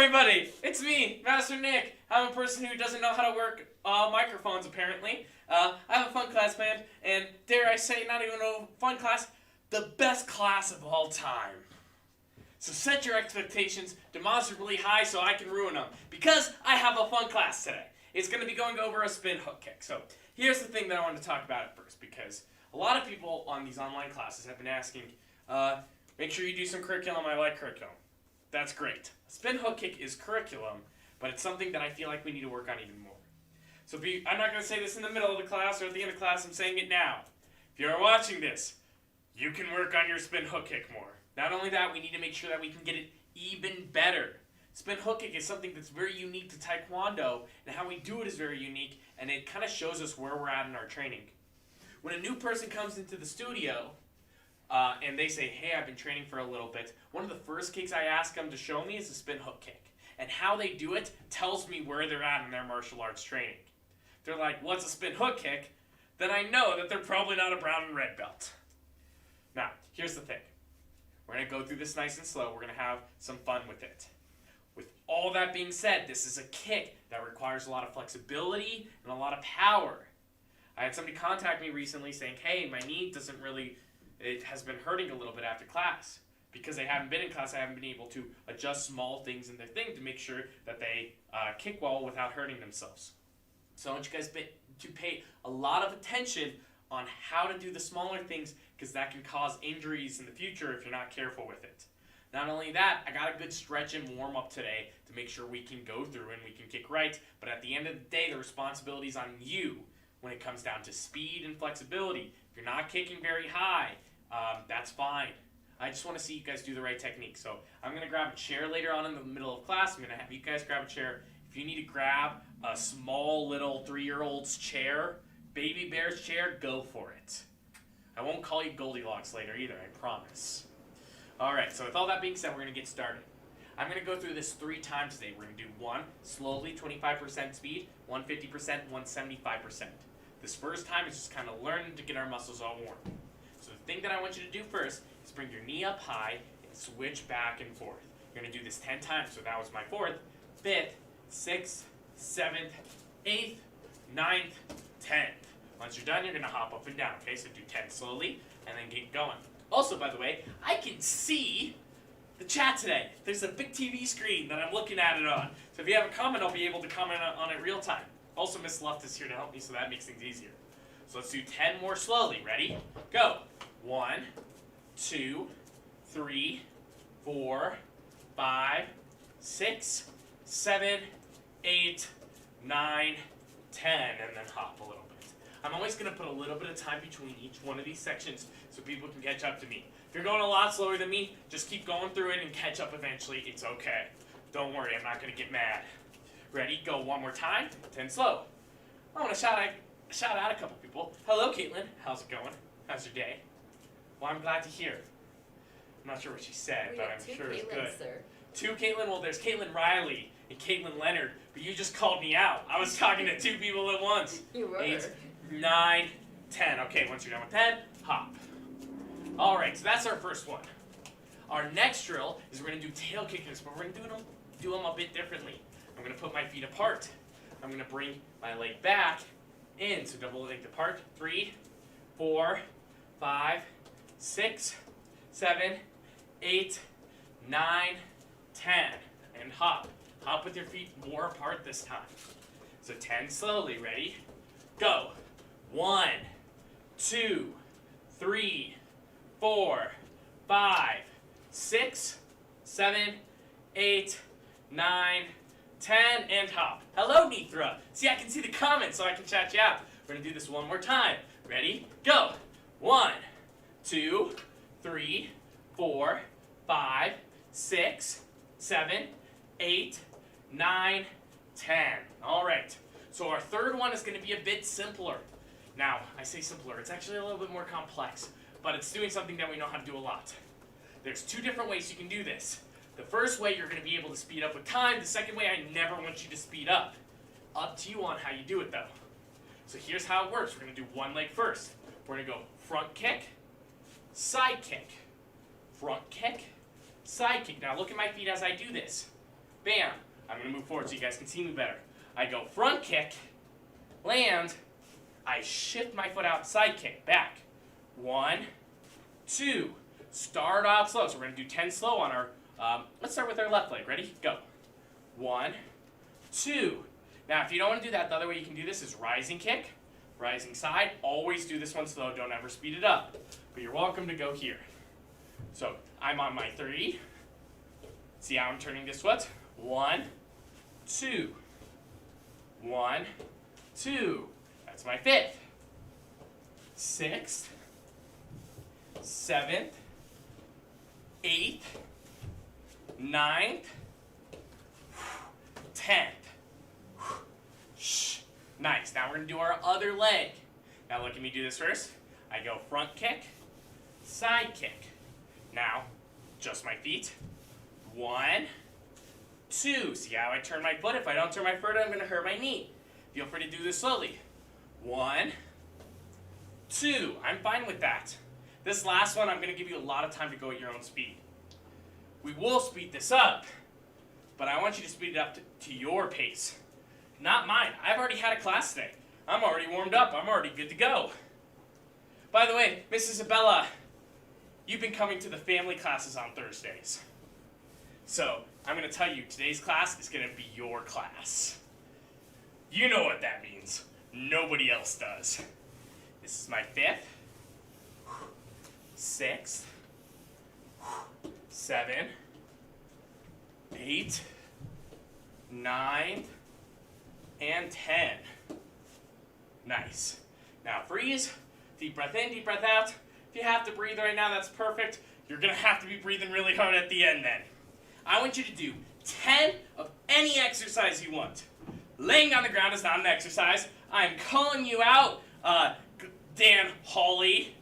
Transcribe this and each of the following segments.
everybody, it's me, Master Nick. I'm a person who doesn't know how to work microphones apparently. I have a fun class planned, and dare I say, not even a fun class, the best class of all time. So set your expectations demonstrably high so I can ruin them, because I have a fun class today. It's going to be going over a spin hook kick. So here's the thing that I wanted to talk about at first, because a lot of people on these online classes have been asking, make sure you do some curriculum. I like curriculum. That's great. Spin hook kick is curriculum, but it's something that I feel like we need to work on even more. So I'm not going to say this in the middle of the class or at the end of class. I'm saying it now. If you're watching this, you can work on your spin hook kick more. Not only that, we need to make sure that we can get it even better. Spin hook kick is something that's very unique to Taekwondo, and how we do it is very unique, and it kind of shows us where we're at in our training. When a new person comes into the studio, and they say, hey, I've been training for a little bit, one of the first kicks I ask them to show me is a spin hook kick. And how they do it tells me where they're at in their martial arts training. If they're like, what's a spin hook kick? Then I know that they're probably not a brown and red belt. Now, here's the thing. We're going to go through this nice and slow. We're going to have some fun with it. With all that being said, this is a kick that requires a lot of flexibility and a lot of power. I had somebody contact me recently saying, hey, my knee it has been hurting a little bit after class. Because they haven't been in class, I haven't been able to adjust small things in their thing to make sure that they kick well without hurting themselves. So I want you guys to pay a lot of attention on how to do the smaller things, because that can cause injuries in the future if you're not careful with it. Not only that, I got a good stretch and warm up today to make sure we can go through and we can kick right, but at the end of the day, the responsibility is on you when it comes down to speed and flexibility. If you're not kicking very high, that's fine. I just want to see you guys do the right technique. So I'm going to grab a chair later on in the middle of class. I'm going to have you guys grab a chair. If you need to grab a small little 3-year-old's chair, baby bear's chair, go for it. I won't call you Goldilocks later either, I promise. Alright, so with all that being said, we're going to get started. I'm going to go through this 3 times today. We're going to do one slowly, 25% speed, 150%, 175%. This first time is just kind of learning to get our muscles all warm. So the thing that I want you to do first is bring your knee up high and switch back and forth. You're going to do this 10 times, so that was my 4th, 5th, 6th, 7th, 8th, 9th, 10th. Once you're done, you're going to hop up and down, okay? So do 10 slowly and then get going. Also, by the way, I can see the chat today. There's a big TV screen that I'm looking at it on. So if you have a comment, I'll be able to comment on it real time. Also, Miss Luft is here to help me, so that makes things easier. So let's do 10 more slowly. Ready? Go. 1, 2, 3, 4, 5, 6, 7, 8, 9, 10, and then hop a little bit. I'm always going to put a little bit of time between each one of these sections so people can catch up to me. If you're going a lot slower than me, just keep going through it and catch up eventually. It's okay. Don't worry, I'm not going to get mad. Ready? Go one more time. 10 slow. I want to shout out a couple people. Hello, Caitlin. How's it going? How's your day? Well, I'm glad to hear. I'm not sure what she said, but I'm sure it's good. Sir. 2 Caitlin? Well, there's Caitlin Riley and Caitlin Leonard, but you just called me out. I was talking to 2 people at once. You were. 8, 9, 10. Okay, once you're done with 10, hop. All right, so that's our first one. Our next drill is we're going to do tail kickers, but we're going to do them a bit differently. I'm going to put my feet apart. I'm going to bring my leg back in, so double leg apart. 3, 4, 5, 6, 7, 8, 9, 10, and hop. Hop with your feet more apart this time. So 10 slowly. Ready? Go. 1, 2, 3, 4, 5, 6, 7, 8, 9, 10, and hop. Hello, Nithra. See, I can see the comments, so I can chat you out. We're going to do this one more time. Ready? Go. 1, 2, 3, 4, 5, 6, 7, 8, 9, 10. All right. So our third one is going to be a bit simpler. Now, I say simpler. It's actually a little bit more complex, but it's doing something that we know how to do a lot. There's 2 different ways you can do this. The first way, you're going to be able to speed up with time. The second way, I never want you to speed up. Up to you on how you do it, though. So here's how it works. We're going to do one leg first. We're going to go front kick, side kick, front kick, side kick. Now look at my feet as I do this. bam. I'm going to move forward so you guys can see me better. I go front kick, land, I shift my foot out, side kick, back. 1, 2. Start off slow. So we're going to do 10 slow on our, let's start with our left leg. Ready? Go. 1, 2. Now, if you don't want to do that, the other way you can do this is rising kick, rising side. Always do this one slow. Don't ever speed it up. But you're welcome to go here. So I'm on my 3. See how I'm turning this foot? 1, 2. 1, 2. That's my 5th. 6th. 7th. 8th. 9th. 10th. Shh. Nice. Now we're going to do our other leg. Now look at me do this first. I go front kick, side kick. Now, just my feet. 1, 2. See how I turn my foot? If I don't turn my foot, I'm going to hurt my knee. Feel free to do this slowly. 1, 2. I'm fine with that. This last one, I'm going to give you a lot of time to go at your own speed. We will speed this up, but I want you to speed it up to your pace. Not mine. I've already had a class today. I'm already warmed up. I'm already good to go. By the way, Miss Isabella, you've been coming to the family classes on Thursdays. So, I'm going to tell you, today's class is going to be your class. You know what that means. Nobody else does. This is my 5th, 6th, 7, 8, 9, and 10. Nice. Now freeze, deep breath in, deep breath out. If you have to breathe right now, that's perfect. You're going to have to be breathing really hard at the end then. I want you to do 10 of any exercise you want. Laying on the ground is not an exercise. I'm calling you out, Dan Hawley.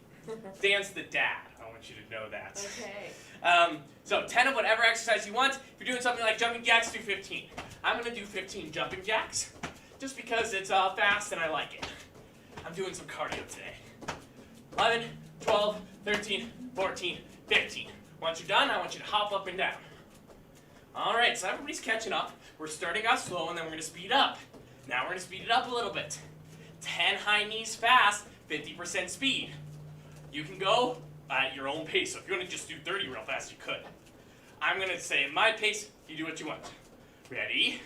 Dan's the dad. I want you to know that. Okay. So 10 of whatever exercise you want. If you're doing something like jumping jacks, do 15. I'm going to do 15 jumping jacks just because it's fast and I like it. I'm doing some cardio today. 11, 12, 13, 14, 15. Once you're done, I want you to hop up and down. Alright, so everybody's catching up. We're starting off slow and then we're going to speed up. Now we're going to speed it up a little bit. 10 high knees fast, 50% speed. You can go at your own pace. So if you want to just do 30 real fast, you could. I'm going to say at my pace, you do what you want. Ready?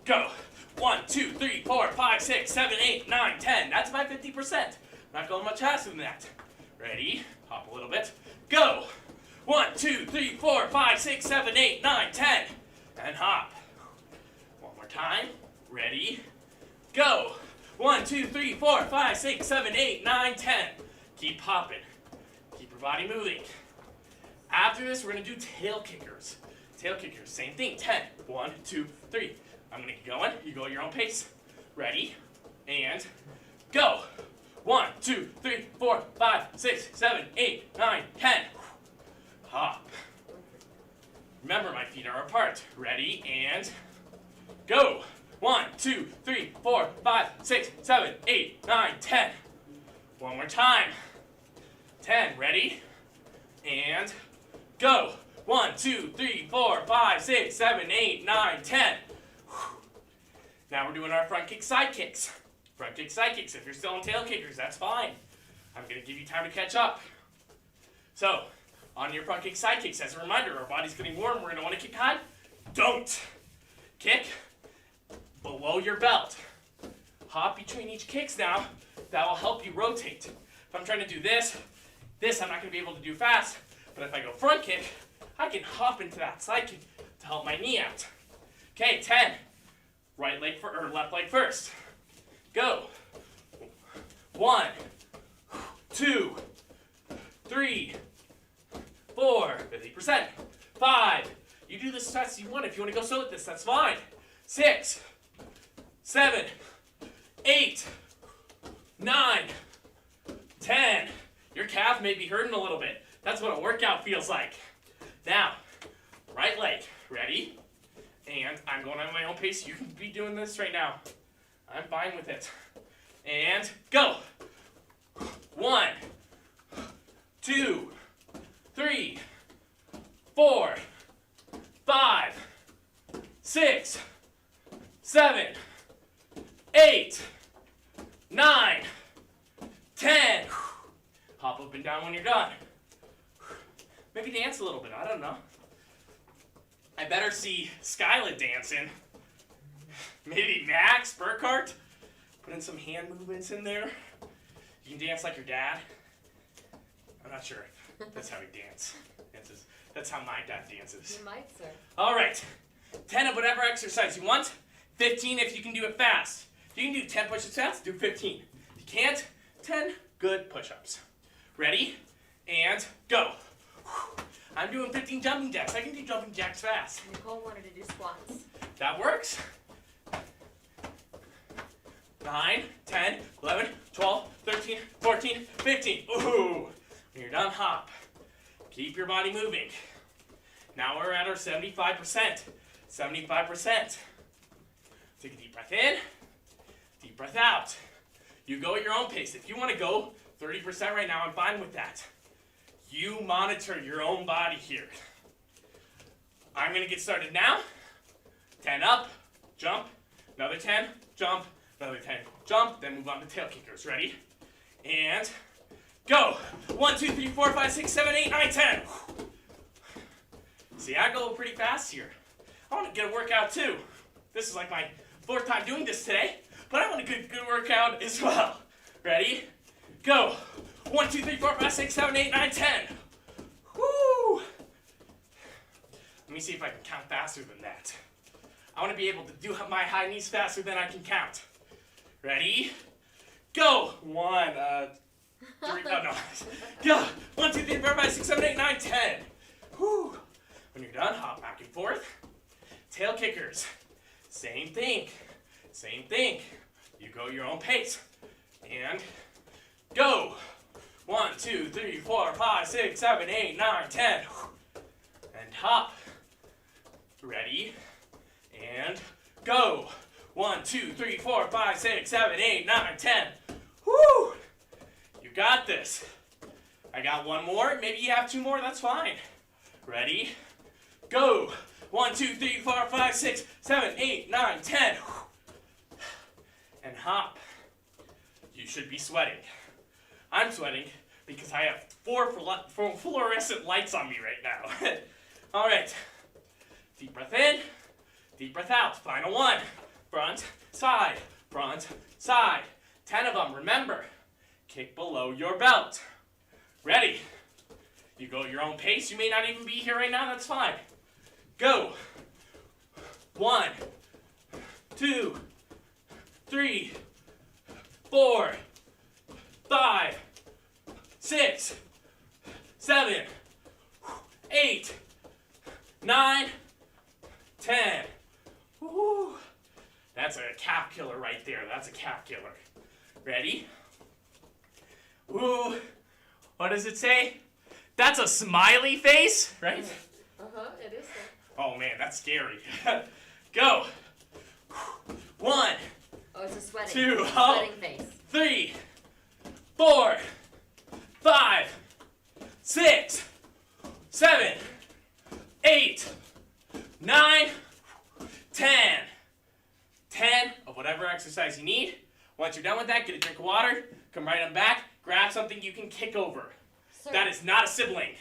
Go. 1, 2, 3, 4, 5, 6, 7, 8, 9, 10. That's my 50%. Not going much faster than that. Ready? Hop a little bit. Go. 1, 2, 3, 4, 5, 6, 7, 8, 9, 10. And hop. One more time. Ready? Go. 1, 2, 3, 4, 5, 6, 7, 8, 9, 10. Keep hopping. Keep your body moving. After this, we're going to do tail kickers. Tail kickers, same thing. 10. 1, 2, 3. I'm going to keep going. You go at your own pace. Ready? And go. 1, 2, 3, 4, 5, 6, 7, 8, 9, 10. Hop. Remember, my feet are apart. Ready? And go. 1, 2, 3, 4, 5, 6, 7, 8, 9, 10. One more time. 10. Ready? And go. 1, 2, 3, 4, 5, 6, 7, 8, 9, 10. Now we're doing our front kick, side kicks. Front kick, side kicks. If you're still in tail kickers, that's fine. I'm going to give you time to catch up. So, on your front kick, side kicks, as a reminder, our body's getting warm. We're going to want to kick high. Don't. Kick below your belt. Hop between each kicks now. That will help you rotate. If I'm trying to do this I'm not going to be able to do fast. But if I go front kick, I can hop into that side kick to help my knee out. Okay, 10. Right leg or left leg first. Go. 1, 2, 3, 4, 50%. 5. You do this as fast as you want. If you want to go slow with this, that's fine. 6, 7, 8, 9, 10. Your calf may be hurting a little bit. That's what a workout feels like. Now, right leg. Ready? And I'm going at my own pace. You can be doing this right now. I'm fine with it. And go. 1, 2, 3, 4, 5, 6, 7, 8, 9, 10. Hop up and down when you're done. Maybe dance a little bit, I don't know. I better see Skylar dancing. Maybe Max, Burkhart. Put in some hand movements in there. You can dance like your dad. I'm not sure if that's how he dances. That's how my dad dances. You might, sir. All right. 10 of whatever exercise you want. 15 if you can do it fast. If you can do 10 push-ups fast, do 15. If you can't, 10 good push-ups. Ready? And go. I'm doing 15 jumping jacks. I can do jumping jacks fast. Nicole wanted to do squats. That works. 9, 10, 11, 12, 13, 14, 15. Ooh. When you're done, hop. Keep your body moving. Now we're at our 75%. 75%. Take a deep breath in. Deep breath out. You go at your own pace. If you want to go 30% right now, I'm fine with that. You monitor your own body here. I'm going to get started now. 10 up, jump, another 10, jump, another 10, jump, then move on to tail kickers. Ready? And go. 1, 2, 3, 4, 5, 6, 7, 8, 9, 10. See, I go pretty fast here. I want to get a workout too. This is like my 4th time doing this today, but I want a good workout as well. Ready? Go. 1, 2, 3, 4, 5, 6, 7, 8, 9, 10. Woo! Let me see if I can count faster than that. I want to be able to do my high knees faster than I can count. Ready? Go! 1, 3, oh no. Go! 1, 2, 3, 4, 5, 6, 7, 8, 9, 10. Woo! When you're done, hop back and forth. Tail kickers. Same thing. Same thing. You go your own pace. And go! 1, 2, 3, 4, 5, 6, 7, 8, 9, 10. And hop. Ready? And go. 1, 2, 3, 4, 5, 6, 7, 8, 9, 10. Woo! You got this. I got one more. Maybe you have 2 more. That's fine. Ready? Go. 1, 2, 3, 4, 5, 6, 7, 8, 9, 10. And hop. You should be sweating. I'm sweating because I have 4 fluorescent lights on me right now. All right. Deep breath in. Deep breath out. Final one. Front, side, front, side. 10 of them. Remember, kick below your belt. Ready? You go at your own pace. You may not even be here right now. That's fine. Go. 1, 2, 3, 4, 5, 6, 7, 8, 9, 10. Woo. That's a calf killer right there. That's a calf killer. Ready? Woo. What does it say? That's a smiley face, right? Uh-huh, it is. Oh man, that's scary. Go. 1. Oh, it's a sweating. 2. Sweating face. 3, 4, 5, 6, 7, 8, 9, 10. 10 of whatever exercise you need. Once you're done with that, get a drink of water, come right on back, grab something you can kick over. Sir. That is not a sibling.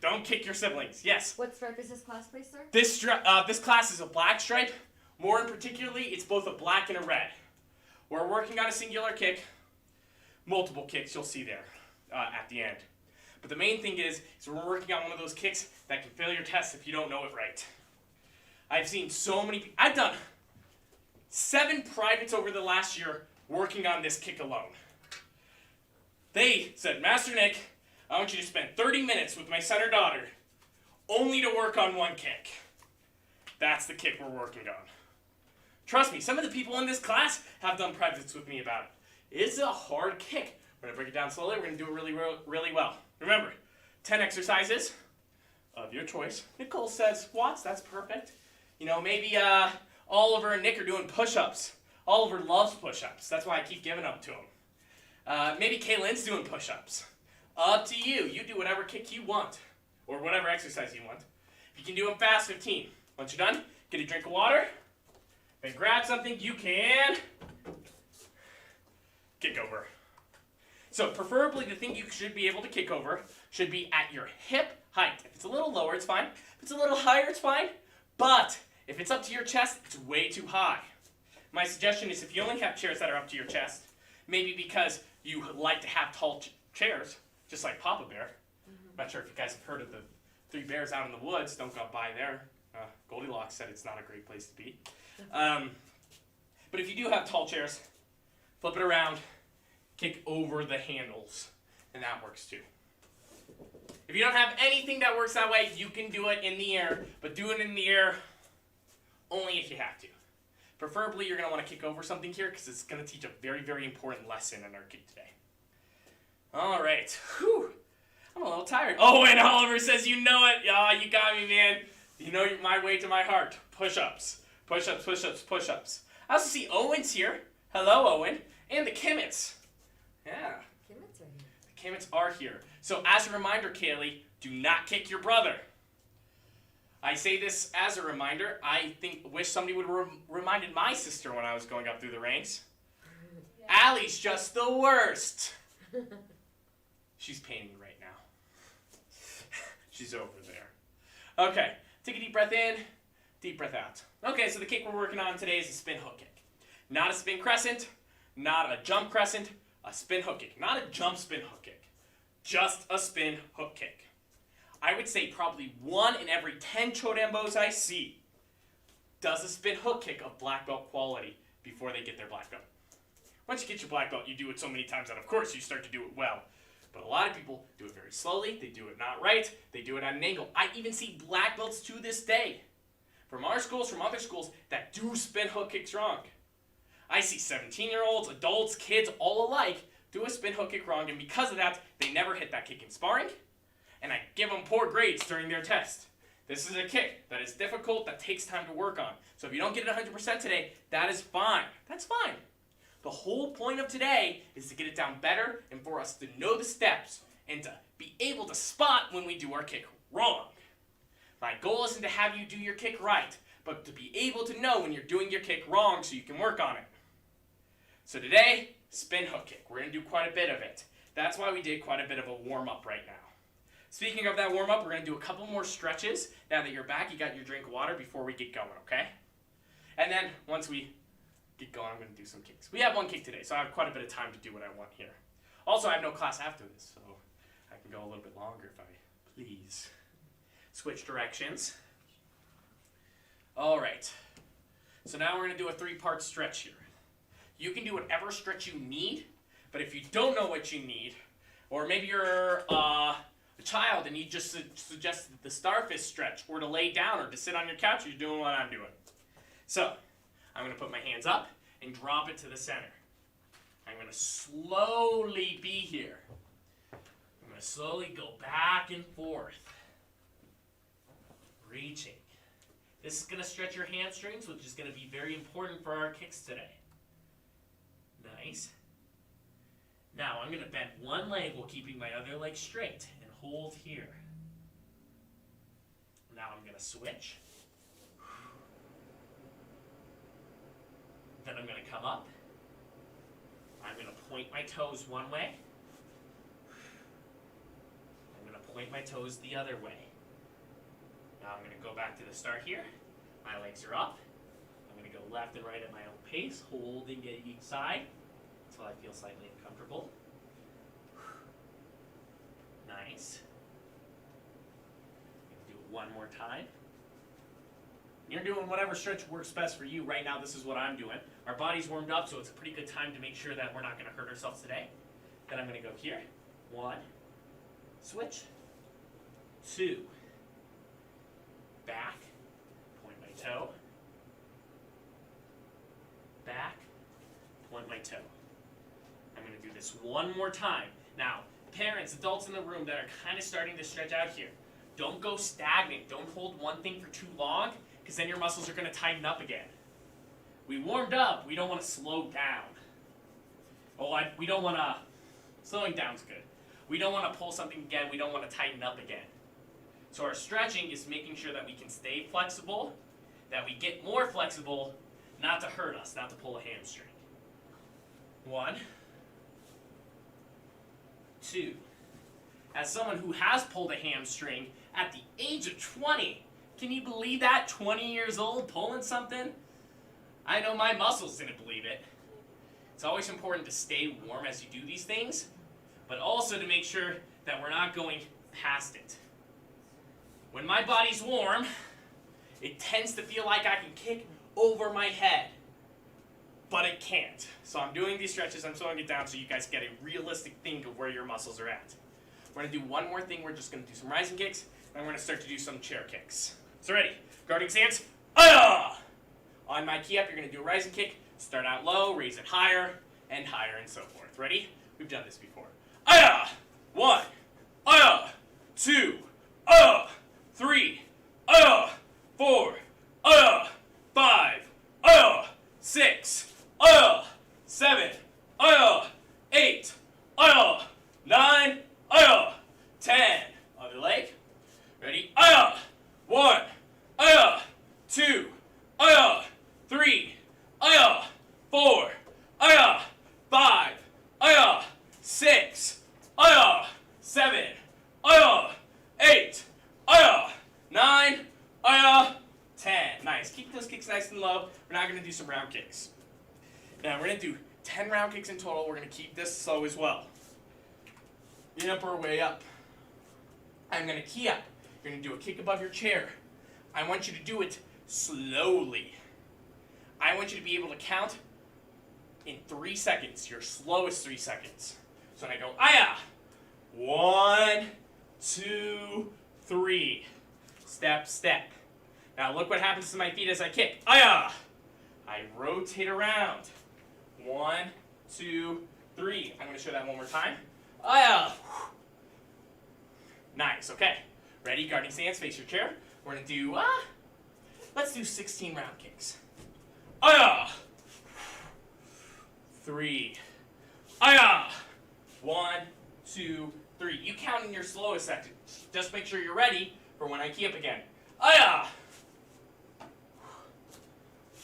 Don't kick your siblings. Yes? What stripe is this class, please, sir? This class is a black stripe. More in particularly, it's both a black and a red. We're working on a singular kick. Multiple kicks you'll see there at the end. But the main thing is we're working on one of those kicks that can fail your test if you don't know it right. I've seen so many people. I've done 7 privates over the last year working on this kick alone. They said, Master Nick, I want you to spend 30 minutes with my son or daughter only to work on one kick. That's the kick we're working on. Trust me, some of the people in this class have done privates with me about it. It's a hard kick. We're going to break it down slowly. We're going to do it really well. Remember, 10 exercises of your choice. Nicole says squats. That's perfect. You know, maybe Oliver and Nick are doing push-ups. Oliver loves push-ups. That's why I keep giving them to him. Maybe Kaylin's doing push-ups. Up to you. You do whatever kick you want, or whatever exercise you want. If you can do them fast, 15. Once you're done, get a drink of water, then grab something you can kick over. So preferably the thing you should be able to kick over should be at your hip height. If it's a little lower, it's fine. If it's a little higher, it's fine. But if it's up to your chest, it's way too high. My suggestion is if you only have chairs that are up to your chest, maybe because you like to have tall chairs, just like Papa Bear. I'm not sure if you guys have heard of the 3 bears out in the woods. Don't go by there. Goldilocks said it's not a great place to be. But if you do have tall chairs, flip it around, kick over the handles, and that works too. If you don't have anything that works that way, you can do it in the air, but do it in the air only if you have to. Preferably, you're going to want to kick over something here because it's going to teach a very, very important lesson in our kick today. All right. Whew. I'm a little tired. Oh, and Oliver says, you know it. Yeah, you got me, man. You know my way to my heart. Push-ups. Push-ups, push-ups, push-ups. I also see Owen's here. Hello, Owen. And the Kimmets. Yeah. Kimmets are here. The Kimmets are here. So as a reminder, Kaylee, do not kick your brother. I say this as a reminder. I wish somebody would have reminded my sister when I was going up through the ranks. Yeah. Allie's just the worst. She's painting right now. She's over there. Okay, take a deep breath in, deep breath out. Okay, so the kick we're working on today is a spin hook kick. Not a spin crescent, not a jump crescent, a spin hook kick. Not a jump spin hook kick, just a spin hook kick. I would say probably 1 in every 10 Chodambos I see does a spin hook kick of black belt quality before they get their black belt. Once you get your black belt, you do it so many times that of course you start to do it well. But a lot of people do it very slowly, they do it not right, they do it at an angle. I even see black belts to this day, from our schools, from other schools, that do spin hook kicks wrong. I see 17-year-olds, adults, kids, all alike do a spin hook kick wrong, and because of that, they never hit that kick in sparring, and I give them poor grades during their test. This is a kick that is difficult, that takes time to work on. So if you don't get it 100% today, that is fine. That's fine. The whole point of today is to get it down better and for us to know the steps and to be able to spot when we do our kick wrong. My goal isn't to have you do your kick right, but to be able to know when you're doing your kick wrong so you can work on it. So today, spin hook kick. We're going to do quite a bit of it. That's why we did quite a bit of a warm-up right now. Speaking of that warm-up, we're going to do a couple more stretches. Now that you're back, you got your drink of water before we get going, okay? And then once we get going, I'm going to do some kicks. We have 1 kick today, so I have quite a bit of time to do what I want here. Also, I have no class after this, so I can go a little bit longer if I please. Switch directions. All right. So now we're going to do a 3-part stretch here. You can do whatever stretch you need, but if you don't know what you need, or maybe you're a child and you just suggested the starfish stretch, or to lay down, or to sit on your couch, you're doing what I'm doing. So I'm going to put my hands up and drop it to the center. I'm going to slowly be here. I'm going to slowly go back and forth. Reaching. This is going to stretch your hamstrings, which is going to be very important for our kicks today. Nice. Now I'm going to bend one leg while keeping my other leg straight and hold here. Now I'm going to switch. Then I'm going to come up. I'm going to point my toes one way. I'm going to point my toes the other way. Now I'm going to go back to the start here. My legs are up. I'm going to go left and right at my own pace, holding at each side until I feel slightly uncomfortable. Nice. I'm going to do it one more time. You're doing whatever stretch works best for you. Right now, this is what I'm doing. Our body's warmed up, so it's a pretty good time to make sure that we're not going to hurt ourselves today. Then I'm going to go here. 1, switch, 2, back, point my toe, back, point my toe. I'm going to do this one more time. Now, parents, adults in the room that are kind of starting to stretch out here, don't go stagnant. Don't hold one thing for too long, because then your muscles are going to tighten up again. We warmed up. We don't want to slow down. We don't want to... Slowing down's good. We don't want to pull something again. We don't want to tighten up again. So our stretching is making sure that we can stay flexible, that we get more flexible, not to hurt us, not to pull a hamstring. 1, 2. As someone who has pulled a hamstring at the age of 20, can you believe that? 20 years old, pulling something? I know my muscles didn't believe it. It's always important to stay warm as you do these things, but also to make sure that we're not going past it. When my body's warm, it tends to feel like I can kick over my head, but it can't. So I'm doing these stretches, I'm slowing it down so you guys get a realistic thing of where your muscles are at. We're going to do one more thing. We're just going to do some rising kicks, and we're going to start to do some chair kicks. So ready? Guarding stance. Ah! On my key up, you're going to do a rising kick. Start out low, raise it higher, and so forth. Ready? We've done this before. Ah! 1, 2, 3, 4, 5, 6, 7, 8, 9, 10. Other leg. Ready? 1, 2, 3, 4, 5, 6, 7, 8, 9, 10. Nice. Keep those kicks nice and low. We're now going to do some round kicks. Now we're going to do 10 round kicks in total. We're going to keep this slow as well. In up our way up. I'm going to key up. You're going to do a kick above your chair. I want you to do it slowly. I want you to be able to count in 3 seconds, your slowest 3 seconds. So when I go, aya, 1, 2, 3. Step, step. Now look what happens to my feet as I kick. Aya! I rotate around. 1, 2, 3. I'm going to show that one more time. Aya! Nice, okay. Ready, guarding stance, face your chair. We're going to do, let's do 16 round kicks. Aya! 3. Aya! 1, 2, 3. You count in your slowest section. Just make sure you're ready for when I key up again. Aya!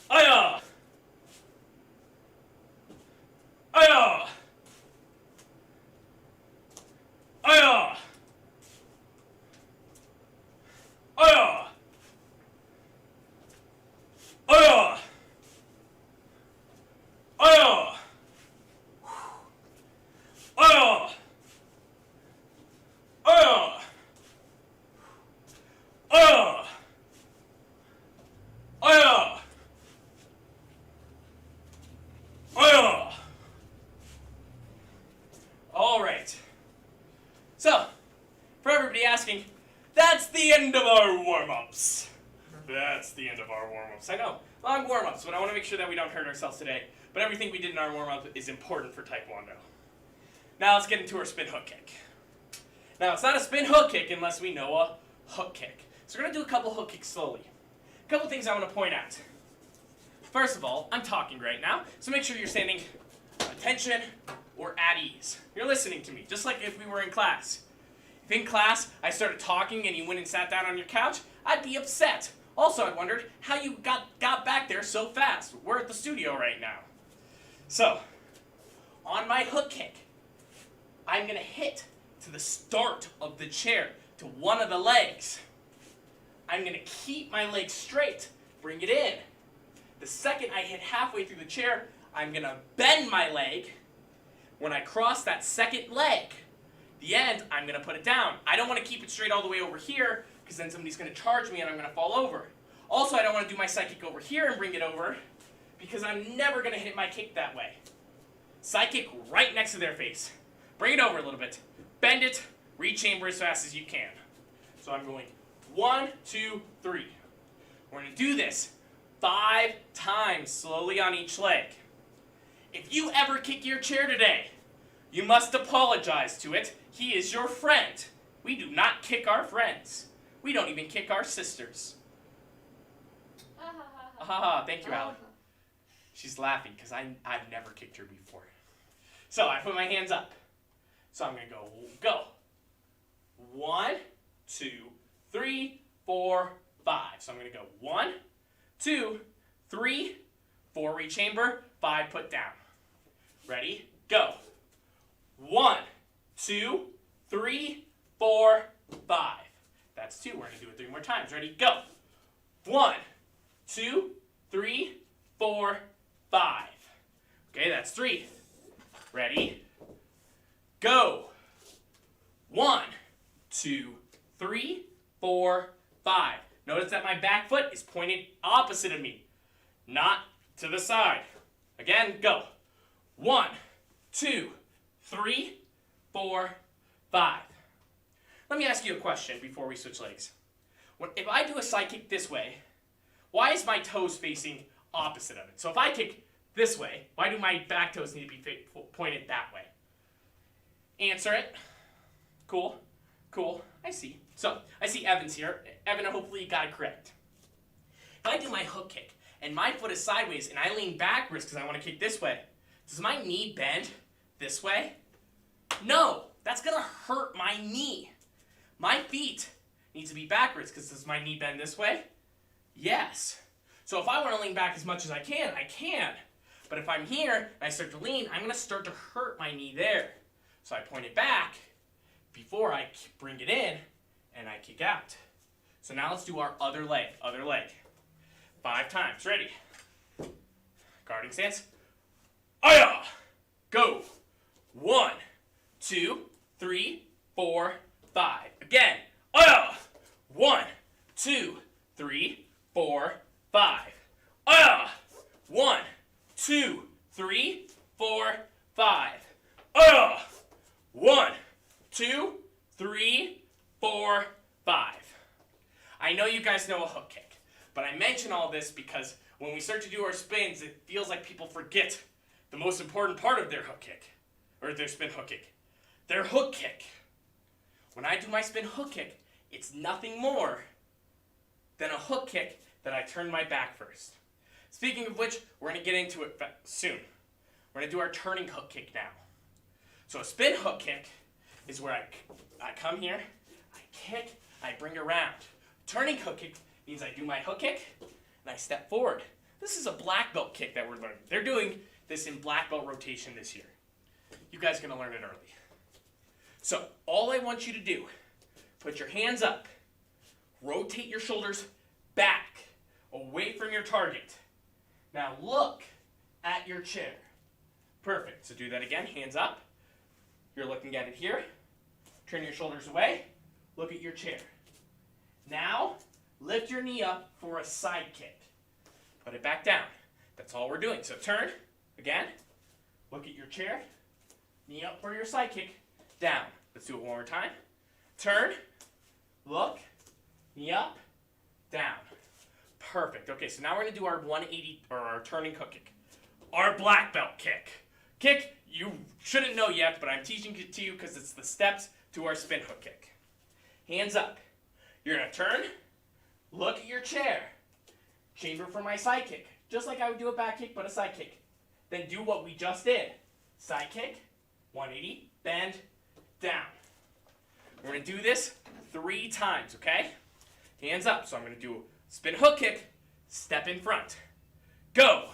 Aya! Aya! Aya! Aya! Aya! Aya! Aya! Aya! Aya! Aya! Aya! All right. So, for everybody asking, that's the end of our warm-ups. That's the end of our warm-ups. I know, long warm-ups, but I want to make sure that we don't hurt ourselves today. But everything we did in our warm-up is important for Taekwondo. Now let's get into our spin hook kick. Now, it's not a spin hook kick unless we know a hook kick. So we're going to do a couple hook kicks slowly. A couple things I want to point out. First of all, I'm talking right now, so make sure you're standing attention or at ease. You're listening to me, just like if we were in class. If in class I started talking and you went and sat down on your couch, I'd be upset. Also, I wondered how you got back there so fast. We're at the studio right now. So, on my hook kick, I'm going to hit to the start of the chair, to one of the legs. I'm going to keep my leg straight, bring it in. The second I hit halfway through the chair, I'm going to bend my leg. When I cross that second leg, the end, I'm going to put it down. I don't want to keep it straight all the way over here, because then somebody's going to charge me and I'm going to fall over. Also, I don't want to do my psychic over here and bring it over, because I'm never going to hit my kick that way. Psychic right next to their face. Bring it over a little bit. Bend it, rechamber as fast as you can. So I'm going 1, 2, 3. We're going to do this 5 times slowly on each leg. If you ever kick your chair today, you must apologize to it. He is your friend. We do not kick our friends. We don't even kick our sisters. Thank you, Allie. She's laughing because I've never kicked her before. So I put my hands up. So I'm going to go. 1, 2, 3, 4, 5. So I'm going to go 1, 2, 3, 4, rechamber, 5, put down. Ready, go. 1, 2, 3, 4, 5. That's 2. We're going to do it 3 more times. Ready, go. 1, 2, 3, 4, 5. Okay, that's 3. Ready, go. 1, 2, 3, 4, 5. Notice that my back foot is pointed opposite of me, not to the side. Again, go. 1, 2, 3, 4, 5. Let me ask you a question before we switch legs. If I do a side kick this way, why is my toes facing opposite of it? So if I kick this way, why do my back toes need to be pointed that way? Answer it. Cool. Cool. I see. So, I see Evan's here. Evan, hopefully you got it correct. If I do my hook kick, and my foot is sideways, and I lean backwards because I want to kick this way, does my knee bend this way? No! That's going to hurt my knee. My feet need to be backwards because does my knee bend this way? Yes. So if I want to lean back as much as I can. But if I'm here and I start to lean, I'm going to start to hurt my knee there. So I point it back before I bring it in and I kick out. So now let's do our other leg. 5 times. Ready? Guarding stance. Aya! Go. 1, 2, 3, 4, 5. Again. Aya! 1, 2, 3, 4, 5. Aya! 1, 2, 3, 4, 5. Aya! 1, 2, 3, 4, 5. I know you guys know a hook kick, but I mention all this because when we start to do our spins, it feels like people forget the most important part of their hook kick, or their spin hook kick. Their hook kick. When I do my spin hook kick, it's nothing more than a hook kick that I turn my back first. Speaking of which, we're going to get into it soon. We're going to do our turning hook kick now. So a spin hook kick is where I come here, I kick, I bring around. Turning hook kick means I do my hook kick and I step forward. This is a black belt kick that we're learning. They're doing this in black belt rotation this year. You guys are going to learn it early. So all I want you to do, put your hands up, rotate your shoulders back, away from your target. Now look at your chair. Perfect. So do that again, hands up. You're looking at it here. Turn your shoulders away. Look at your chair. Now, lift your knee up for a side kick. Put it back down. That's all we're doing. So turn, again. Look at your chair. Knee up for your side kick. Down. Let's do it one more time. Turn, look, knee up, down. Perfect. Okay, so now we're going to do our 180, or our turning hook kick. Our black belt kick. Kick, you shouldn't know yet, but I'm teaching it to you because it's the steps to our spin hook kick. Hands up. You're going to turn, look at your chair. Chamber for my side kick. Just like I would do a back kick, but a side kick. Then do what we just did. Side kick, 180, bend, down. We're going to do this 3 times, okay? Hands up. So I'm going to do spin hook kick, step in front. Go.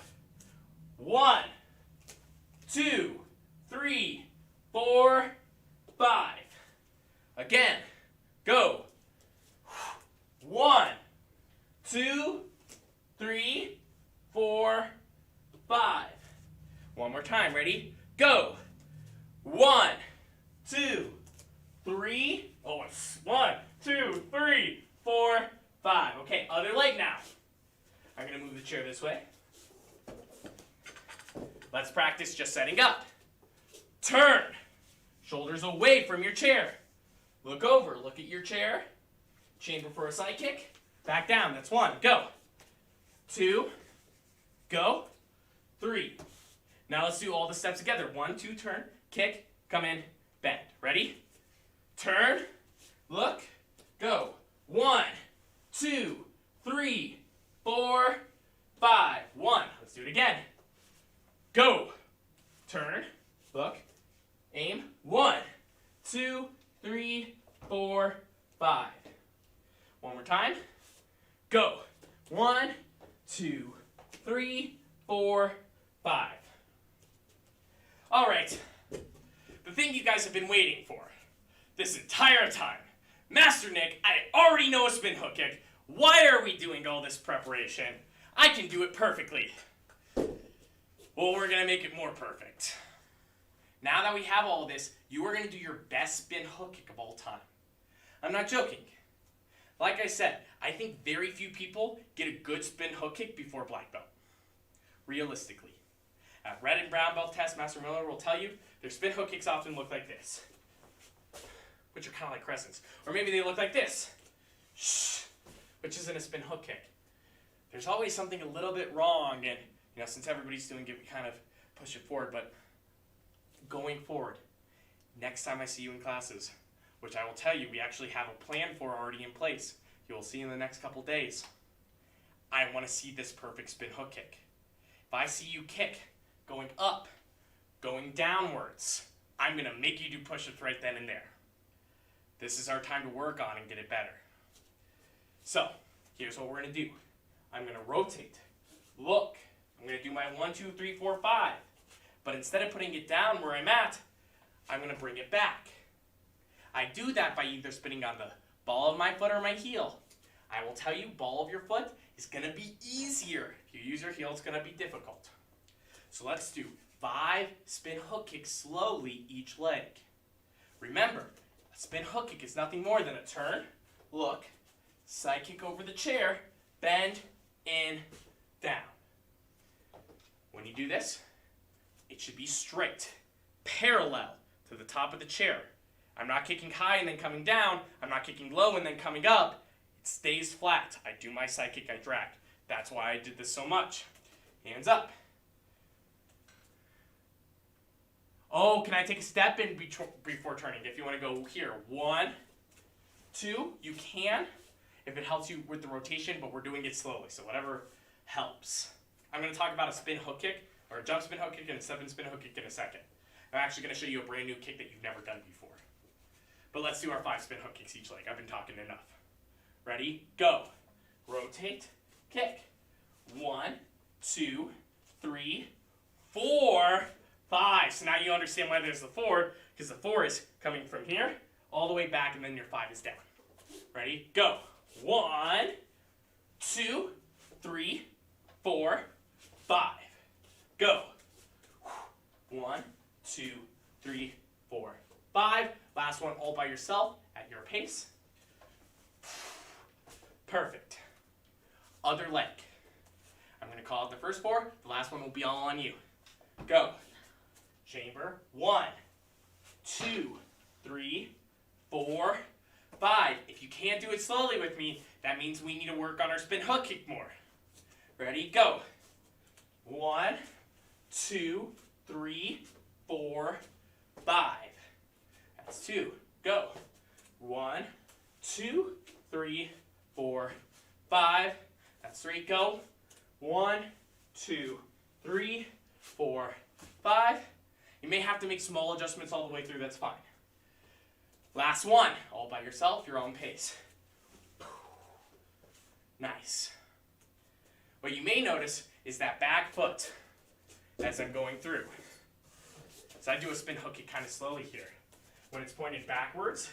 1, 2, 3, 4, 5. Again. Go. 1, 2, 3, 4, 5. One more time. Ready? Go. 1, 2, 3. Oh, it's 1, 2, 3, 4, 5. Okay, other leg now. I'm going to move the chair this way. Let's practice just setting up. Turn. Shoulders away from your chair. Look over. Look at your chair. Chamber for a side kick. Back down. That's 1. Go. 2. Go. 3. Now let's do all the steps together. 1, 2, turn, kick, come in, bend. Ready? Turn, look, go. 1, 2, 3, 4, 5. 1. Let's do it again. Go. Turn, look, aim. 1, 2, 3, 4, 5. One more time. Go. 1, 2, 3, 4, 5. All right. The thing you guys have been waiting for this entire time. Master Nick, I already know a spin hook kick. Why are we doing all this preparation? I can do it perfectly. Well, we're going to make it more perfect. Now that we have all this, you are going to do your best spin hook kick of all time. I'm not joking. Like I said, I think very few people get a good spin hook kick before black belt. Realistically. At red and brown belt test, Master Miller will tell you their spin hook kicks often look like this, which are kind of like crescents. Or maybe they look like this, which isn't a spin hook kick. There's always something a little bit wrong, and since everybody's doing it, we kind of push it forward. But going forward, next time I see you in classes, which I will tell you we actually have a plan for already in place, you will see in the next couple days, I want to see this perfect spin hook kick. If I see you kick going up, going downwards, I'm going to make you do push-ups right then and there. This is our time to work on and get it better. So, here's what we're going to do. I'm going to rotate, look, I'm going to do my 1, 2, 3, 4, 5. But instead of putting it down where I'm at, I'm going to bring it back. I do that by either spinning on the ball of my foot or my heel. I will tell you, ball of your foot is going to be easier. If you use your heel, it's going to be difficult. So let's do 5 spin hook kicks slowly each leg. Remember, a spin hook kick is nothing more than a turn, look, side kick over the chair, bend, in, down. When you do this, it should be straight, parallel to the top of the chair. I'm not kicking high and then coming down. I'm not kicking low and then coming up. It stays flat. I do my side kick, I drag. That's why I did this so much. Hands up. Oh, can I take a step in before turning? If you want to go here, 1, 2, you can, if it helps you with the rotation, but we're doing it slowly, so whatever helps. I'm going to talk about a spin hook kick, or a jump spin hook kick, and a 7 spin hook kick in a second. I'm actually going to show you a brand new kick that you've never done before. But let's do our 5 spin hook kicks each leg. I've been talking enough. Ready? Go. Rotate, kick. 1, 2, 3, 4, 5. So now you understand why there's the 4, because the 4 is coming from here all the way back, and then your 5 is down. Ready? Go. 1, 2, 3, 4, 5. Go. 1, 2, 3, 4, 5. Last one all by yourself at your pace. Perfect. Other leg. I'm going to call out the first 4. The last one will be all on you. Go. Chamber. 1, 2, 3, 4, 5. If you can't do it slowly with me, that means we need to work on our spin hook kick more. Ready? Go. 1, 2, 3, 4, 5. That's 2. Go. 1, 2, 3, 4, 5. That's 3. Go. 1, 2, 3, 4, 5. You may have to make small adjustments all the way through. That's fine. Last one. All by yourself, your own pace. Nice. What you may notice is that back foot as I'm going through. So I do a spin hook kick kind of slowly here. When it's pointed backwards,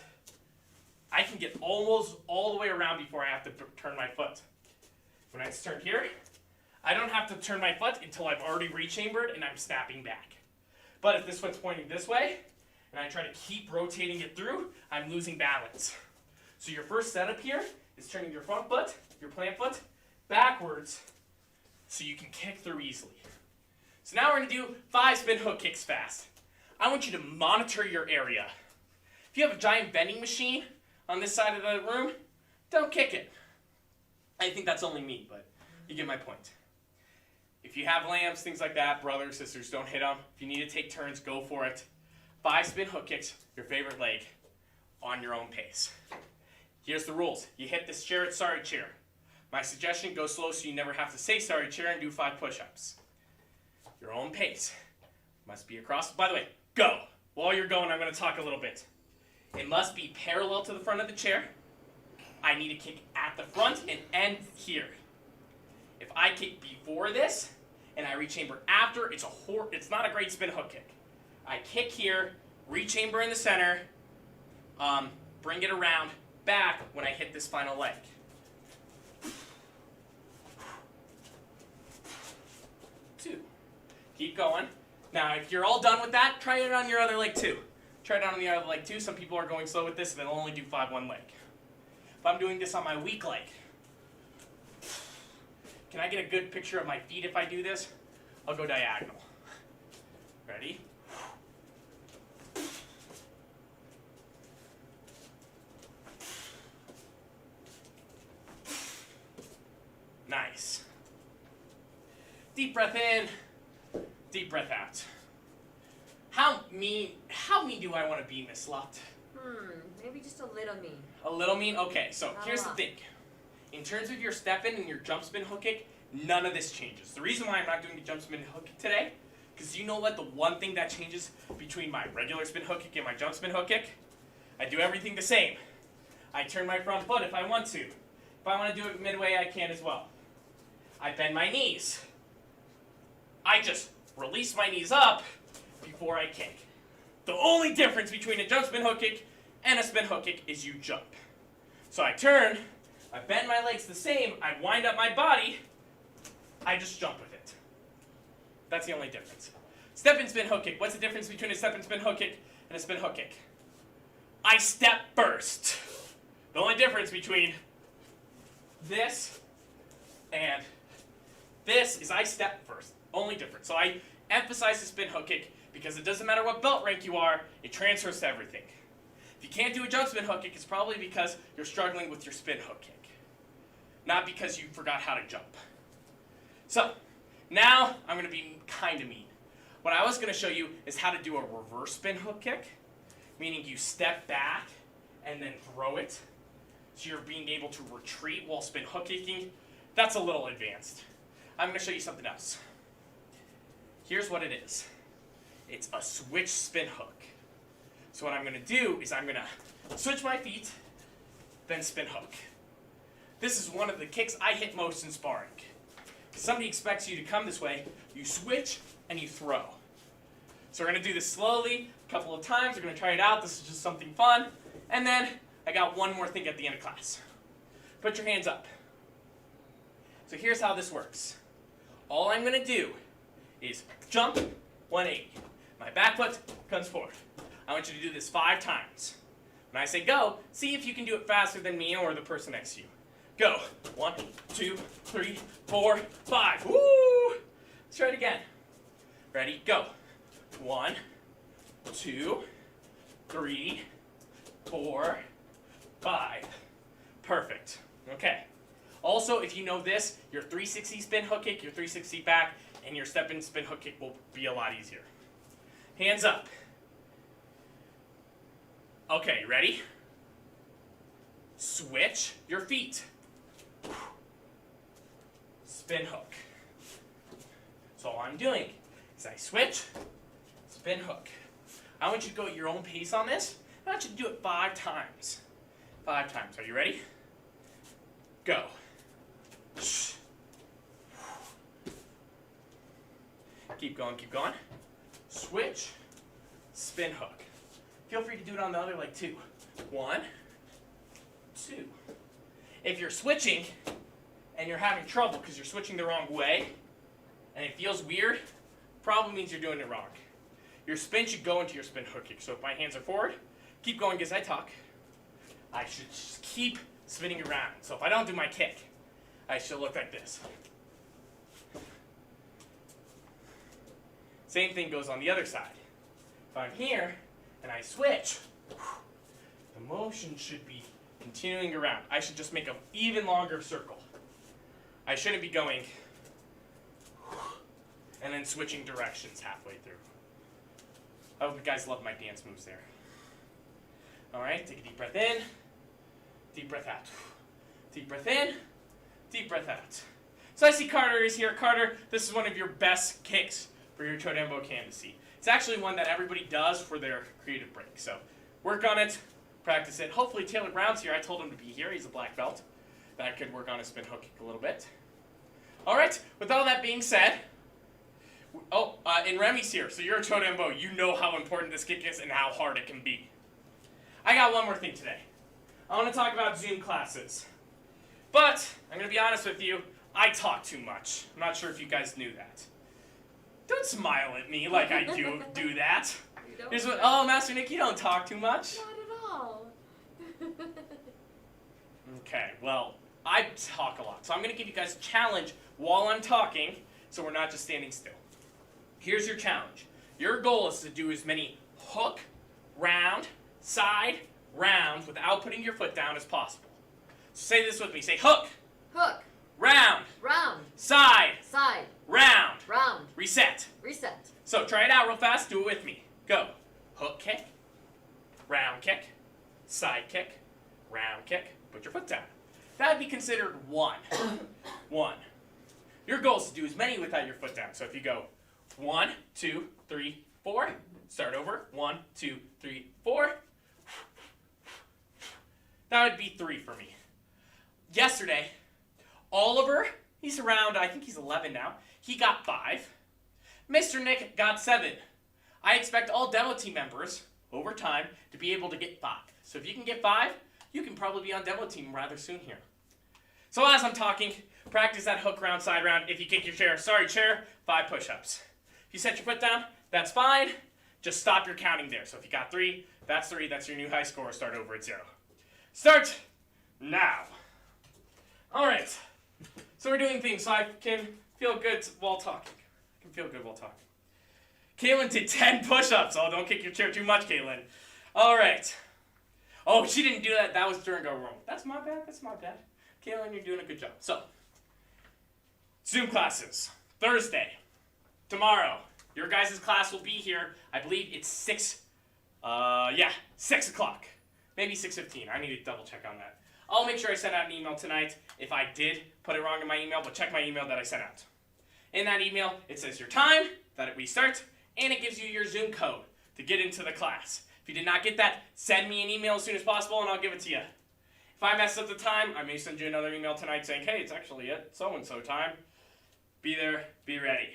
I can get almost all the way around before I have to turn my foot. When it's turned here, I don't have to turn my foot until I've already re-chambered and I'm snapping back. But if this foot's pointing this way, and I try to keep rotating it through, I'm losing balance. So your first setup here is turning your front foot, your plant foot, backwards so you can kick through easily. So now we're going to do 5 spin hook kicks fast. I want you to monitor your area. If you have a giant vending machine on this side of the room, don't kick it. I think that's only me, but you get my point. If you have lamps, things like that, brothers, sisters, don't hit them. If you need to take turns, go for it. 5 spin hook kicks, your favorite leg, on your own pace. Here's the rules. You hit this chair at sorry chair. My suggestion, go slow so you never have to say sorry chair and do 5 push-ups. Your own pace. Must be across. By the way, go. While you're going, I'm going to talk a little bit. It must be parallel to the front of the chair. I need to kick at the front and end here. If I kick before this and I rechamber after, it's not a great spin hook kick. I kick here, rechamber in the center, bring it around, back when I hit this final leg. 2. Keep going. Now, if you're all done with that, try it on your other leg too. Try it on the other leg too. Some people are going slow with this and they'll only do 5 one leg. If I'm doing this on my weak leg, can I get a good picture of my feet if I do this? I'll go diagonal. Ready? Nice. Deep breath in, deep breath out. How mean do I want to be, Miss Lot? Maybe just a little mean. A little mean? Okay, so Not here's a the lot. thing. In terms of your step in and your jump spin hook kick, none of this changes. The reason why I'm not doing the jump spin hook kick today, because you know what the one thing that changes between my regular spin hook kick and my jump spin hook kick? I do everything the same. I turn my front foot if I want to. If I want to do it midway, I can as well. I bend my knees. I just release my knees up before I kick. The only difference between a jump spin hook kick and a spin hook kick is you jump. So I turn, I bend my legs the same, I wind up my body, I just jump with it. That's the only difference. Step and spin hook kick. What's the difference between a step and spin hook kick and a spin hook kick? I step first. The only difference between this and this is I step first. Only difference. So I emphasize the spin hook kick because it doesn't matter what belt rank you are, it transfers to everything. If you can't do a jump spin hook kick, it's probably because you're struggling with your spin hook kick. Not because you forgot how to jump. So, now I'm going to be kind of mean. What I was going to show you is how to do a reverse spin hook kick, meaning you step back and then throw it. So you're being able to retreat while spin hook kicking. That's a little advanced. I'm going to show you something else. Here's what it is. It's a switch spin hook. So what I'm going to do is I'm going to switch my feet, then spin hook. This is one of the kicks I hit most in sparring. Somebody expects you to come this way, you switch, and you throw. So we're going to do this slowly, a couple of times. We're going to try it out. This is just something fun. And then I got one more thing at the end of class. Put your hands up. So here's how this works. All I'm going to do is jump 180. My back foot comes forward. I want you to do this 5 times. When I say go, see if you can do it faster than me or the person next to you. Go. 1, 2, 3, 4, 5. Woo! Let's try it again. Ready? Go. 1, 2, 3, 4, 5. Perfect. Okay. Also, if you know this, your 360 spin hook kick, your 360 back, and your step and spin hook kick will be a lot easier. Hands up. Okay, ready? Switch your feet. Spin hook. So all I'm doing is I switch, spin hook. I want you to go at your own pace on this. I want you to do it 5 times. 5 times. Are you ready? Go. Keep going, keep going. Switch, spin hook. Feel free to do it on the other leg too. 1, 2. If you're switching and you're having trouble because you're switching the wrong way and it feels weird, probably means you're doing it wrong. Your spin should go into your spin hook kick. So if my hands are forward, keep going as I talk. I should just keep spinning around. So if I don't do my kick, I should look like this. Same thing goes on the other side. If I'm here and I switch, the motion should be continuing around. I should just make an even longer circle. I shouldn't be going and then switching directions halfway through. I hope you guys love my dance moves there. Alright, take a deep breath in, deep breath out. Deep breath in, deep breath out. So I see Carter is here. Carter, this is one of your best kicks for your Chodembo candidacy. It's actually one that everybody does for their creative break. So work on it, practice it. Hopefully Taylor Brown's here. I told him to be here. He's a black belt. That could work on his spin hook kick a little bit. All right, with all that being said, and Remy's here, so you're a Chodembo. You know how important this kick is and how hard it can be. I got one more thing today. I want to talk about Zoom classes. But, I'm going to be honest with you, I talk too much. I'm not sure if you guys knew that. Don't smile at me like I do that. Master Nick, you don't talk too much. Not at all. Okay, well, I talk a lot. So I'm going to give you guys a challenge while I'm talking, so we're not just standing still. Here's your challenge. Your goal is to do as many hook, round, side, rounds without putting your foot down as possible. So say this with me. Say hook. Hook. Round. Round. Side. Side. Round. Round. Reset. Reset. So try it out real fast. Do it with me. Go. Hook kick. Round kick. Side kick. Round kick. Put your foot down. That would be considered one. One. Your goal is to do as many without your foot down. So if you go 1, 2, 3, 4, start over. 1, 2, 3, 4. That would be 3 for me. Yesterday, Oliver, he's around, I think he's 11 now. He got 5. Mr. Nick got 7. I expect all demo team members, over time, to be able to get 5. So if you can get 5, you can probably be on demo team rather soon here. So as I'm talking, practice that hook round, side round. If you kick your chair, sorry chair, 5 push-ups. If you set your foot down, that's fine. Just stop your counting there. So if you got 3, that's your new high score. Start over at 0. Start now. All right. So we're doing things so I can feel good while talking. Kaylin did 10 push-ups. Oh, don't kick your chair too much, Kaylin. All right. Oh, she didn't do that. That was during our room. That's my bad. Kaylin, you're doing a good job. So, Zoom classes. Thursday. Tomorrow. Your guys' class will be here. I believe it's 6 o'clock. Maybe 6:15. I need to double check on that. I'll make sure I send out an email tonight if I did put it wrong in my email, but check my email that I sent out. In that email, it says your time, that we start, and it gives you your Zoom code to get into the class. If you did not get that, send me an email as soon as possible and I'll give it to you. If I mess up the time, I may send you another email tonight saying, hey, it's actually at so-and-so time. Be there, be ready.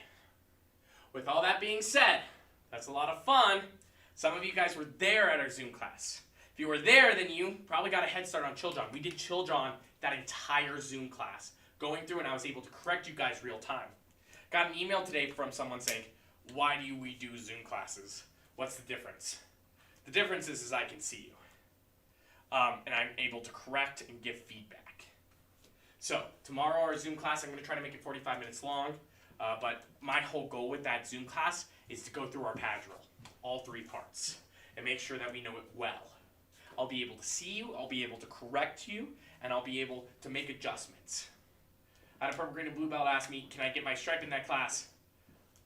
With all that being said, that's a lot of fun. Some of you guys were there at our Zoom class. If you were there, then you probably got a head start on Children. We did Children that entire Zoom class, going through, and I was able to correct you guys real time. Got an email today from someone saying, why do we do Zoom classes? What's the difference? The difference is I can see you. And I'm able to correct and give feedback. So, tomorrow our Zoom class, I'm going to try to make it 45 minutes long, but my whole goal with that Zoom class is to go through our pad drill, all 3 parts, and make sure that we know it well. I'll be able to see you, I'll be able to correct you, and I'll be able to make adjustments. I had a purple, green, and blue belt ask me, can I get my stripe in that class?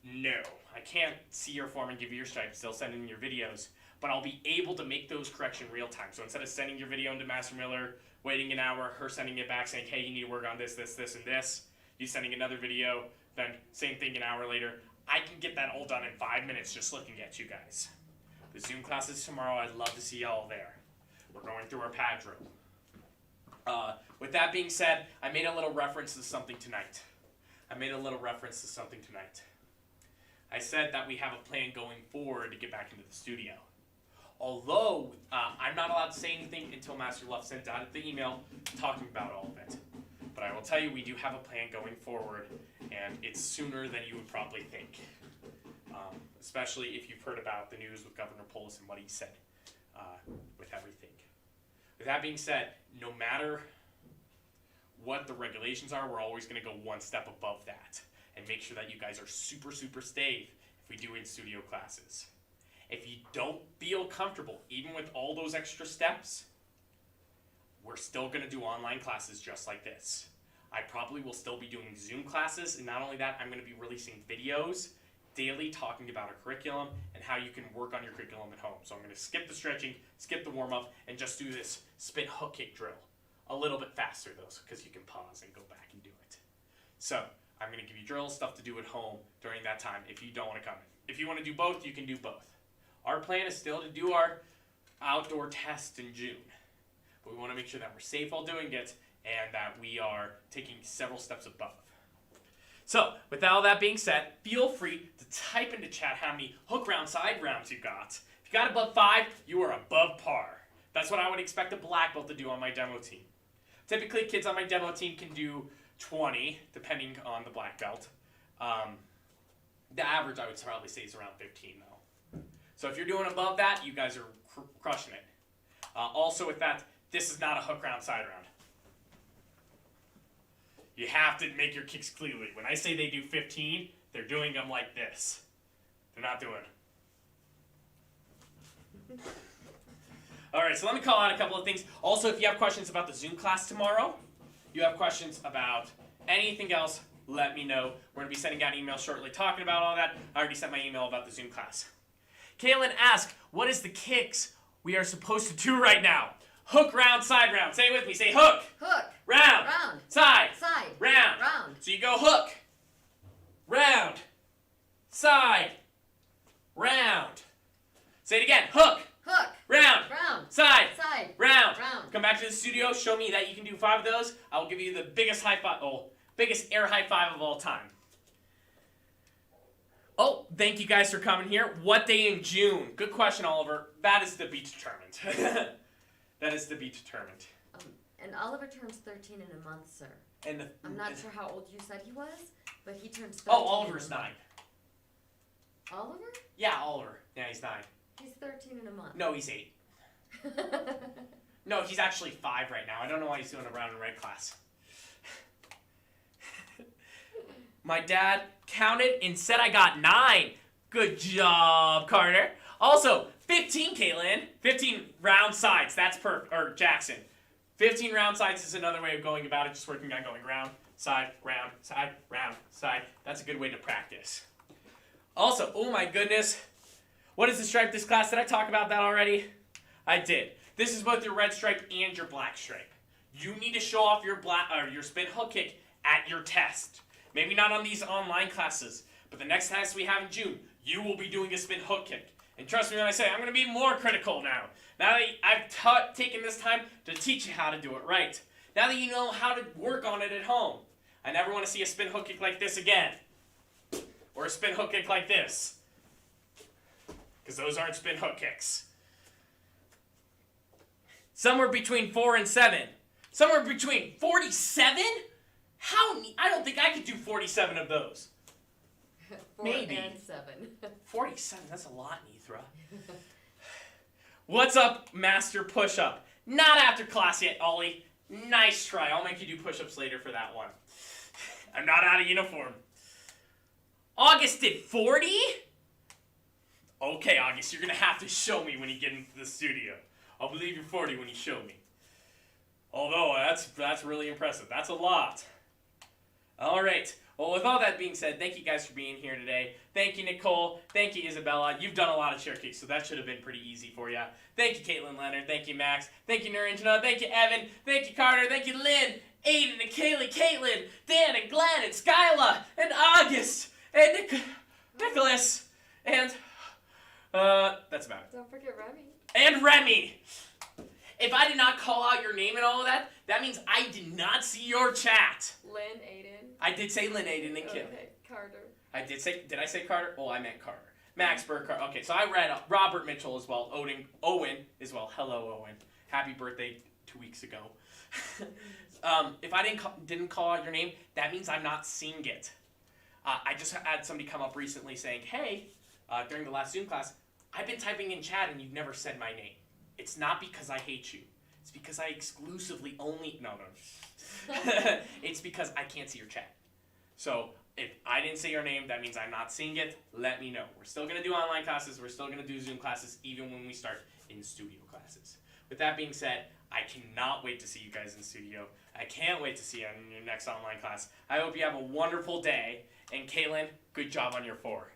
No, I can't see your form and give you your stripe, still send in your videos, but I'll be able to make those corrections real time. So instead of sending your video into Master Miller, waiting an hour, her sending it back saying, hey, you need to work on this, this, this, and this, you sending another video, then same thing an hour later, I can get that all done in 5 minutes just looking at you guys. The Zoom classes tomorrow, I'd love to see y'all there. We're going through our pad drill. With that being said, I made a little reference to something tonight. I said that we have a plan going forward to get back into the studio. Although, I'm not allowed to say anything until Master Luff sent out the email talking about all of it. But I will tell you, we do have a plan going forward, and it's sooner than you would probably think. Especially if you've heard about the news with Governor Polis and what he said with everything. With that being said, no matter what the regulations are, we're always going to go one step above that and make sure that you guys are super, super safe if we do in-studio classes. If you don't feel comfortable, even with all those extra steps, we're still going to do online classes just like this. I probably will still be doing Zoom classes, and not only that, I'm going to be releasing videos daily talking about a curriculum and how you can work on your curriculum at home. So I'm going to skip the stretching, skip the warm-up, and just do this spin hook kick drill. A little bit faster, though, because you can pause and go back and do it. So I'm going to give you drills, stuff to do at home during that time if you don't want to come in. If you want to do both, you can do both. Our plan is still to do our outdoor test in June. But we want to make sure that we're safe while doing it and that we are taking several steps above. So, with all that being said, feel free to type into chat how many hook round side rounds you got. If you got above 5, you are above par. That's what I would expect a black belt to do on my demo team. Typically, kids on my demo team can do 20, depending on the black belt. The average, I would probably say, is around 15, though. So if you're doing above that, you guys are crushing it. Also with that, this is not a hook round side round. You have to make your kicks clearly. When I say they do 15, they're doing them like this. They're not doing. Alright, so let me call out a couple of things. Also, if you have questions about the Zoom class tomorrow, you have questions about anything else, let me know. We're going to be sending out emails shortly talking about all that. I already sent my email about the Zoom class. Kaylin asked, what is the kicks we are supposed to do right now? Hook, round, side, round. Say it with me. Say hook. Hook. Round. Round. Side. Side. Round. Round. So you go hook. Round. Side. Round. Say it again. Hook. Hook. Round. Round. Side. Side. Round. Round. Come back to the studio. Show me that you can do 5 of those. I will give you the biggest high five. Oh, biggest air high five of all time. Oh, thank you guys for coming here. What day in June? Good question, Oliver. That is to be determined. That is to be determined. And Oliver turns 13 in a month, sir. And I'm not sure how old you said he was, but he turns 13. Oh, Oliver's 9. Oliver? Yeah, Oliver. Yeah, he's 9. He's 13 in a month. No, he's 8. No, he's actually 5 right now. I don't know why he's doing a brown and red class. My dad counted and said I got 9. Good job, Carter. Also, 15, Caitlin. 15 round sides. That's perfect. Or Jackson. 15 round sides is another way of going about it. Just working on going round, side, round, side, round, side. That's a good way to practice. Also, oh my goodness. What is the stripe this class? Did I talk about that already? I did. This is both your red stripe and your black stripe. You need to show off your your spin hook kick at your test. Maybe not on these online classes, but the next test we have in June, you will be doing a spin hook kick. And trust me when I say, I'm going to be more critical now. Now that I've taken this time to teach you how to do it right. Now that you know how to work on it at home. I never want to see a spin hook kick like this again. Or a spin hook kick like this. Because those aren't spin hook kicks. Somewhere between 4 and 7. Somewhere between 47? How? I don't think I could do 47 of those. 4 Maybe. and 7. 47, that's a lot, Nithra. What's up, Master Push-Up? Not after class yet, Ollie. Nice try. I'll make you do push-ups later for that one. I'm not out of uniform. August did 40? Okay, August, you're going to have to show me when you get into the studio. I'll believe you're 40 when you show me. Although, that's really impressive. That's a lot. All right. Well, with all that being said, thank you guys for being here today. Thank you, Nicole. Thank you, Isabella. You've done a lot of chair kicks, so that should have been pretty easy for you. Thank you, Caitlin Leonard. Thank you, Max. Thank you, Naranjana. Thank you, Evan. Thank you, Carter. Thank you, Lynn, Aiden, and Kaylee, Caitlin, Dan, and Glenn, and Skyla, and August, and Nicholas, and that's about it. Don't forget Remy. And Remy. If I did not call out your name and all of that, that means I did not see your chat. Lynn, Aiden. I did say Lynn, Aiden, and Kim. Okay, Carter. Did I say Carter? Oh, I meant Carter. Max Burkhardt. Okay, so I read Robert Mitchell as well. Owen as well. Hello, Owen. Happy birthday 2 weeks ago. If I didn't call out your name, that means I'm not seeing it. I just had somebody come up recently saying, hey, during the last Zoom class, I've been typing in chat and you've never said my name. It's not because I hate you. It's because I exclusively only... No. It's because I can't see your chat. So if I didn't say your name, that means I'm not seeing it. Let me know. We're still going to do online classes. We're still going to do Zoom classes even when we start in studio classes. With that being said, I cannot wait to see you guys in studio. I can't wait to see you in your next online class. I hope you have a wonderful day. And Kaylin, good job on your 4.